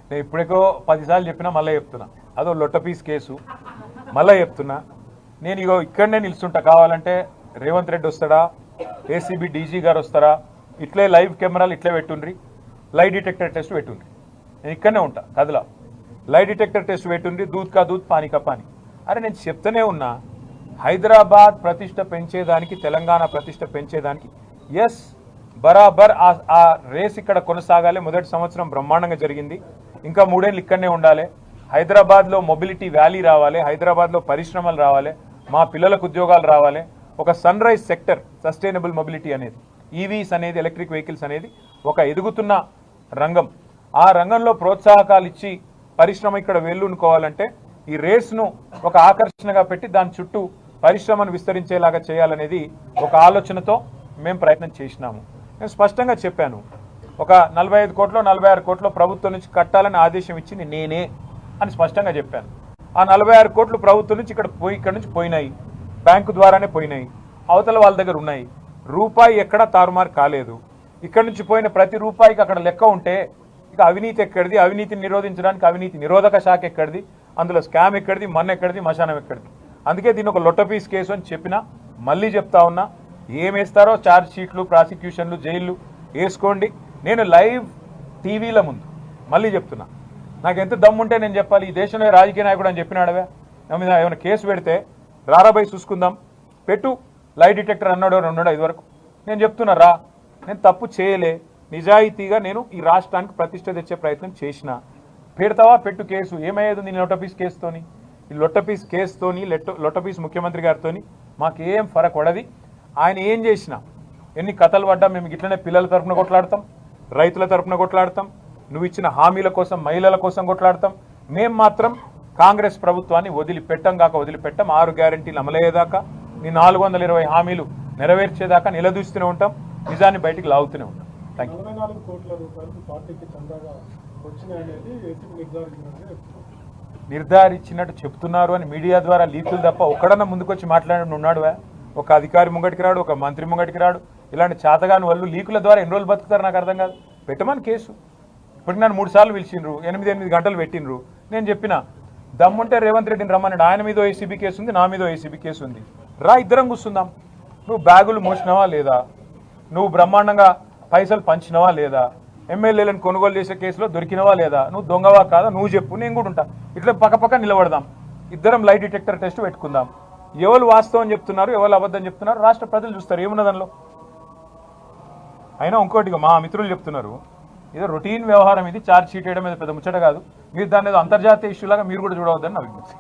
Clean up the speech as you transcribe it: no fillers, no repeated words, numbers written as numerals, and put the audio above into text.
నేను ఇప్పటికో 10 సార్లు చెప్పినా మళ్ళీ చెప్తున్నా, అదో లొట్టపీస్ కేసు మళ్ళీ చెప్తున్నా. నేను ఇగో ఇక్కడనే నిలుస్తుంటా, కావాలంటే రేవంత్ రెడ్డి వస్తాడా, ఏసీబీ డీజీ గారు వస్తారా, ఇట్లే లైవ్ కెమెరాలు ఇట్లే పెట్టుండ్రి, లై డిటెక్టర్ టెస్ట్ పెట్టుండ్రి, నేను ఇక్కడనే ఉంటా కదలా. లై డిటెక్టర్ టెస్ట్ పెట్టుండ్రి, దూద్ కా దూద్ పానీ కా పానీ. అరే నేను చెప్తూనే ఉన్నా, హైదరాబాద్ ప్రతిష్ట పెంచేదానికి, తెలంగాణ ప్రతిష్ట పెంచేదానికి ఎస్ బరాబర్ ఆ రేస్ ఇక్కడ కొనసాగాలి. మొదటి సంవత్సరం బ్రహ్మాండంగా జరిగింది, ఇంకా 3 ఏళ్ళు ఇక్కడనే ఉండాలి. హైదరాబాద్లో మొబిలిటీ వ్యాలీ రావాలి, హైదరాబాద్లో పరిశ్రమలు రావాలి, మా పిల్లలకు ఉద్యోగాలు రావాలి. ఒక sunrise sector, sustainable mobility అనేది, ఈవీస్ అనేది, ఎలక్ట్రిక్ వెహికల్స్ అనేది ఒక ఎదుగుతున్న రంగం. ఆ రంగంలో ప్రోత్సాహకాలు ఇచ్చి పరిశ్రమ ఇక్కడ వెల్లునుకోవాలంటే ఈ రేస్ను ఒక ఆకర్షణగా పెట్టి దాని చుట్టూ పరిశ్రమను విస్తరించేలాగా చేయాలనేది ఒక ఆలోచనతో మేము ప్రయత్నం చేసినాము. నేను స్పష్టంగా చెప్పాను, ఒక 45 కోట్లో 46 కోట్లో ప్రభుత్వం నుంచి కట్టాలని ఆదేశం ఇచ్చింది నేనే అని స్పష్టంగా చెప్పాను. ఆ 46 కోట్లు ప్రభుత్వం నుంచి ఇక్కడ నుంచి పోయినాయి, బ్యాంకు ద్వారానే పోయినాయి, అవతల వాళ్ళ దగ్గర ఉన్నాయి. రూపాయి ఎక్కడా తారుమారు కాలేదు. ఇక్కడ నుంచి పోయిన ప్రతి రూపాయికి అక్కడ లెక్క ఉంటే ఇక అవినీతి ఎక్కడిది, అవినీతిని నిరోధించడానికి అవినీతి నిరోధక శాఖ ఎక్కడిది, అందులో స్కామ్ ఎక్కడిది, మన్ను ఎక్కడిది, మశానం ఎక్కడిది. అందుకే దీన్ని ఒక లొట్టపీస్ కేసు అని చెప్పినా, మళ్ళీ చెప్తా ఉన్నా, ఏం వేస్తారో ఛార్జ్ షీట్లు, ప్రాసిక్యూషన్లు, జైళ్ళు వేసుకోండి. నేను లైవ్ టీవీల ముందు మళ్ళీ చెప్తున్నా, నాకు ఎంత దమ్ముంటే నేను చెప్పాలి. ఈ దేశంలో రాజకీయ నాయకుడు అని చెప్పినాడవే, నా మీద ఏమైనా కేసు పెడితే రారాబాయి చూసుకుందాం, పెట్టు లై డిటెక్టర్ అన్నాడు ఉన్నాడు ఇదివరకు. నేను చెప్తున్నా రా, నేను తప్పు చేయలే, నిజాయితీగా నేను ఈ రాష్ట్రానికి ప్రతిష్ట తెచ్చే ప్రయత్నం చేసిన. పెడతావా పెట్టు కేసు, ఏమయ్యేది నీ లొట్టపీస్ కేసుతోని? ఈ లొట్టపీస్ కేసుతోని, లొట్టపీస్ ముఖ్యమంత్రి గారితోని మాకేం ఫరక్ పడది. ఆయన ఏం చేసినా, ఎన్ని కథలు పడ్డా మేము ఇట్లనే పిల్లల తరఫున కొట్లాడతాం, రైతుల తరఫున కొట్లాడతాం, నువ్వు ఇచ్చిన హామీల కోసం, మహిళల కోసం కొట్లాడతాం. మేము మాత్రం కాంగ్రెస్ ప్రభుత్వాన్ని వదిలిపెట్టం కాక వదిలిపెట్టం. 6 గ్యారంటీలు అమలయ్యేదాకా, నీ 420 హామీలు నెరవేర్చేదాకా నిలదూస్తూనే ఉంటాం, నిజాన్ని బయటికి లాగుతూనే ఉంటాం. Thank you. 44 కోట్ల రూపాయలు పార్టీకి చందాగా వచ్చినాయనేది నిర్ధారించినట్టు చెప్తున్నారు అని మీడియా ద్వారా లీకులు తప్ప ఒక్కడన్నా ముందుకొచ్చి మాట్లాడి ఉన్నాడు. ఒక అధికారి ముంగటికి రాడు, ఒక మంత్రి ముంగటికి రాడు. ఇలాంటి చేతగాని వాళ్ళు లీకుల ద్వారా ఎన్ని రోజులు బతుకుతారు నాకు అర్థం కాదు. పెట్టమని కేసు. ఇప్పటికి నన్ను 3 సార్లు పిలిచిండ్రు, 8 గంటలు పెట్టిండ్రు. నేను చెప్పిన దమ్ముంటే రేవంత్ రెడ్డిని రమ్మన్నాడు, ఆయన మీద ఏసీబీ కేసు ఉంది, నా మీద ఏసీబీ కేసు ఉంది, రా ఇద్దరం కూర్చుందాం. నువ్వు బ్యాగులు మోసినవా లేదా, నువ్వు బ్రహ్మాండంగా పైసలు పంచినవా లేదా, ఎమ్మెల్యేలను కొనుగోలు చేసే కేసులో దొరికినవా లేదా, నువ్వు దొంగవా కాదా నువ్వు చెప్పు, నేను కూడా ఉంటా. ఇట్లా పక్క నిలబడదాం, ఇద్దరం లై డిటెక్టర్ టెస్ట్ పెట్టుకుందాం. ఎవరు వాస్తవం చెప్తున్నారు, ఎవరు అబద్ధం చెప్తున్నారు రాష్ట్ర ప్రజలు చూస్తారు, ఏమున్న దానిలో. అయినా ఇంకోటిగా మా మిత్రులు చెప్తున్నారు, ఏదో రొటీన్ వ్యవహారం ఇది, ఛార్జ్ షీట్ వేయడం మీద పెద్ద ముచ్చట కాదు, మీరు దాన్ని ఏదో అంతర్జాతీయ ఇష్యూలాగా మీరు కూడా చూడవద్దని నా విజ్ఞప్తి.